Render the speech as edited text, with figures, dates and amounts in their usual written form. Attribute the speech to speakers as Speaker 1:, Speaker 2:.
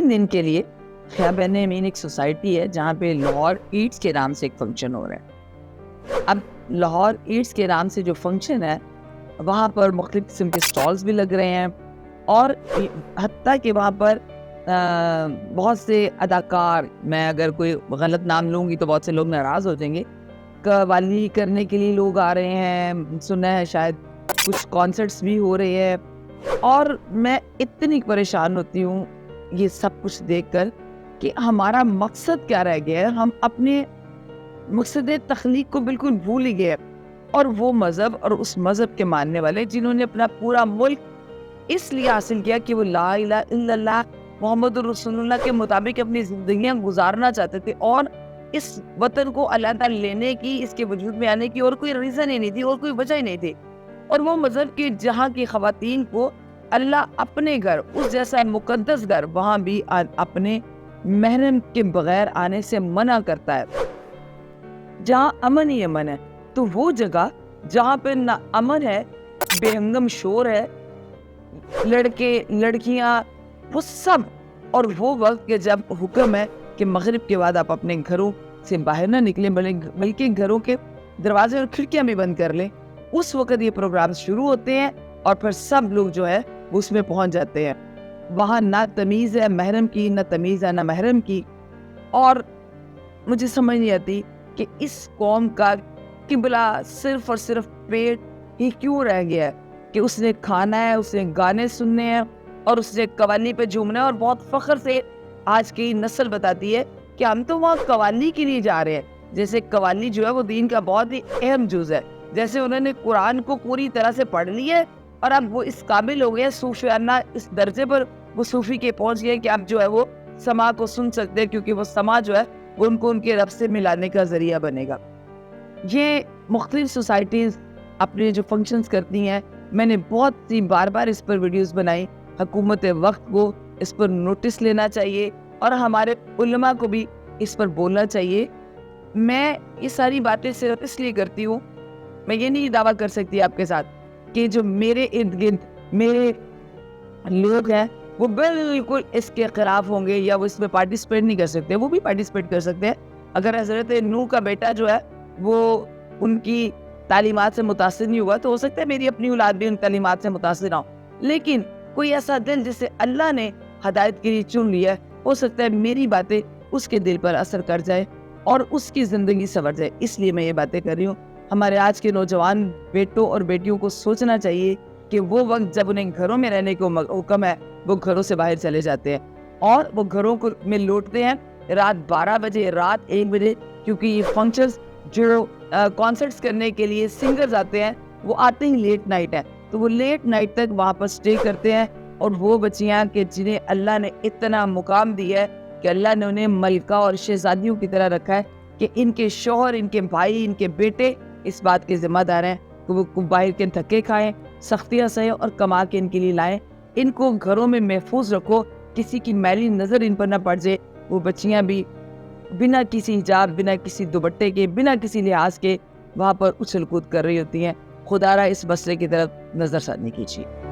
Speaker 1: 3 دن کے لیے خیا بین امین ایک سوسائٹی ہے جہاں پہ لاہور ایٹس کے نام سے ایک فنکشن ہو رہا ہے. اب لاہور ایٹس کے نام سے جو فنکشن ہے وہاں پر مختلف قسم کے سٹالز بھی لگ رہے ہیں, اور حتیٰ کہ وہاں پر بہت سے اداکار, میں اگر کوئی غلط نام لوں گی تو بہت سے لوگ ناراض ہو جائیں گے, قوالی کرنے کے لیے لوگ آ رہے ہیں, سنا ہے شاید کچھ کانسرٹس بھی ہو رہے ہیں. اور میں اتنی پریشان ہوتی ہوں یہ سب کچھ دیکھ کر کہ ہمارا مقصد کیا رہ گیا ہے. ہم اپنے مقصد تخلیق کو بالکل بھول ہی گئے, اور وہ مذہب اور اس مذہب کے ماننے والے جنہوں نے اپنا پورا ملک اس لیے حاصل کیا کہ وہ لا الہ الا اللہ محمد رسول اللہ کے مطابق اپنی زندگیاں گزارنا چاہتے تھے, اور اس وطن کو اللہ تعالیٰ لینے کی, اس کے وجود میں آنے کی اور کوئی ریزن ہی نہیں تھی اور کوئی وجہ ہی نہیں تھی. اور وہ مذہب کے جہاں کی خواتین کو اللہ اپنے گھر, اس جیسا مقدس گھر, وہاں بھی اپنے محرم کے بغیر آنے سے منع کرتا ہے, جہاں امن ہی امن ہے. تو وہ جگہ جہاں پہ نہ امن ہے, بے ہنگم شور ہے, لڑکے لڑکیاں وہ سب, اور وہ وقت کہ جب حکم ہے کہ مغرب کے بعد آپ اپنے گھروں سے باہر نہ نکلیں بلکہ گھروں کے دروازے اور کھڑکیاں بھی بند کر لیں, اس وقت یہ پروگرام شروع ہوتے ہیں اور پھر سب لوگ جو ہے اس میں پہنچ جاتے ہیں. وہاں نہ تمیز ہے محرم کی, نہ تمیز ہے نہ محرم کی. اور مجھے سمجھ نہیں آتی کہ اس قوم کا قبلہ صرف اور صرف پیٹ ہی کیوں رہ گیا ہے, کہ اس نے کھانا ہے, اس نے گانے سننے ہیں, اور اس نے قوالی پہ جھومنا ہے. اور بہت فخر سے آج کی نسل بتاتی ہے کہ ہم تو وہاں قوالی کے لیے جا رہے ہیں, جیسے قوالی جو ہے وہ دین کا بہت ہی اہم جز ہے, جیسے انہوں نے قرآن کو پوری طرح سے پڑھ لیا ہے اور اب وہ اس قابل ہو گئے صوفیانہ اس درجے پر وہ صوفی کے پہنچ گئے کہ اب جو ہے وہ سما کو سن سکتے ہیں, کیونکہ وہ سما جو ہے وہ ان کو ان کے رب سے ملانے کا ذریعہ بنے گا. یہ مختلف سوسائٹیز اپنے جو فنکشنز کرتی ہیں, میں نے بہت سی بار بار اس پر ویڈیوز بنائی. حکومت وقت کو اس پر نوٹس لینا چاہیے اور ہمارے علماء کو بھی اس پر بولنا چاہیے. میں یہ ساری باتیں صرف اس لیے کرتی ہوں, میں یہ نہیں دعویٰ کر سکتی آپ کے ساتھ کہ جو میرے ارد گرد میرے لوگ ہیں وہ بالکل اس کے خلاف ہوں گے یا وہ اس میں پارٹیسپیٹ نہیں کر سکتے. وہ بھی پارٹیسپیٹ کر سکتے ہیں. اگر حضرت نوح کا بیٹا جو ہے وہ ان کی تعلیمات سے متاثر نہیں ہوا تو ہو سکتا ہے میری اپنی اولاد بھی ان تعلیمات سے متاثر نہ ہو. لیکن کوئی ایسا دل جسے اللہ نے ہدایت کے لیے چن لیا ہے, ہو سکتا ہے میری باتیں اس کے دل پر اثر کر جائے اور اس کی زندگی سنور جائے. اس لیے میں یہ باتیں کر رہی ہوں. ہمارے آج کے نوجوان بیٹوں اور بیٹیوں کو سوچنا چاہیے کہ وہ وقت جب انہیں گھروں میں رہنے کو حکم ہے وہ گھروں سے باہر چلے جاتے ہیں, اور وہ گھروں کو میں لوٹتے ہیں رات 12 بجے, رات 1 بجے, کیونکہ یہ فنکشنز جو کانسرٹس کرنے کے لیے سنگرز آتے ہیں وہ آتے ہی لیٹ نائٹ ہے, تو وہ لیٹ نائٹ تک وہاں پر سٹے کرتے ہیں. اور وہ بچیاں کہ جنہیں اللہ نے اتنا مقام دیا ہے کہ اللہ نے انہیں ملکہ اور شہزادیوں کی طرح رکھا ہے کہ ان کے شوہر, ان کے بھائی, ان کے بیٹے اس بات کے ذمہ دار ہیں کہ وہ باہر کے دھکے کھائیں, سختیاں سہیں اور کما کے ان کے لیے لائیں. ان کو گھروں میں محفوظ رکھو, کسی کی میلی نظر ان پر نہ پڑ جائے. وہ بچیاں بھی بنا کسی حجاب, بنا کسی دوپٹے کے, بنا کسی لحاظ کے وہاں پر اچھل کود کر رہی ہوتی ہیں. خدا را اس مسئلے کی طرف نظر ثانی کیجیے.